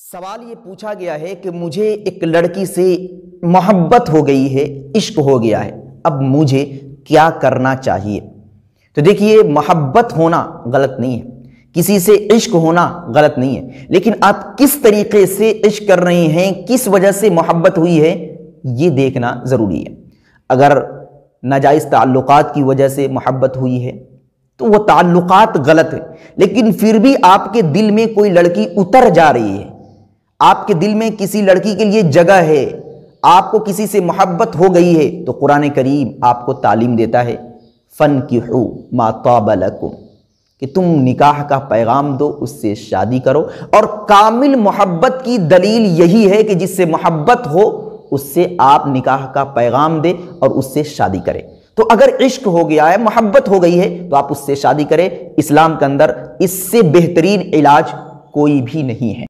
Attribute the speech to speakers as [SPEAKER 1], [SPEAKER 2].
[SPEAKER 1] सवाल ये पूछा गया है कि मुझे एक लड़की से मोहब्बत हो गई है, इश्क हो गया है, अब मुझे क्या करना चाहिए। तो देखिए, मोहब्बत होना गलत नहीं है, किसी से इश्क होना गलत नहीं है, लेकिन आप किस तरीके से इश्क कर रहे हैं, किस वजह से मोहब्बत हुई है, ये देखना ज़रूरी है। अगर नाजायज़ ताल्लुकात की वजह से मोहब्बत हुई है तो वह ताल्लुकात गलत है, लेकिन फिर भी आपके दिल में कोई लड़की उतर जा रही है, आपके दिल में किसी लड़की के लिए जगह है, आपको किसी से मोहब्बत हो गई है, तो कुरान करीम आपको तालीम देता है फनकिहू मा ताब लकुम, कि तुम निकाह का पैगाम दो, उससे शादी करो। और कामिल मोहब्बत की दलील यही है कि जिससे मोहब्बत हो उससे आप निकाह का पैगाम दे और उससे शादी करें। तो अगर इश्क हो गया है, मोहब्बत हो गई है, तो आप उससे शादी करें। इस्लाम के अंदर इससे बेहतरीन इलाज कोई भी नहीं है।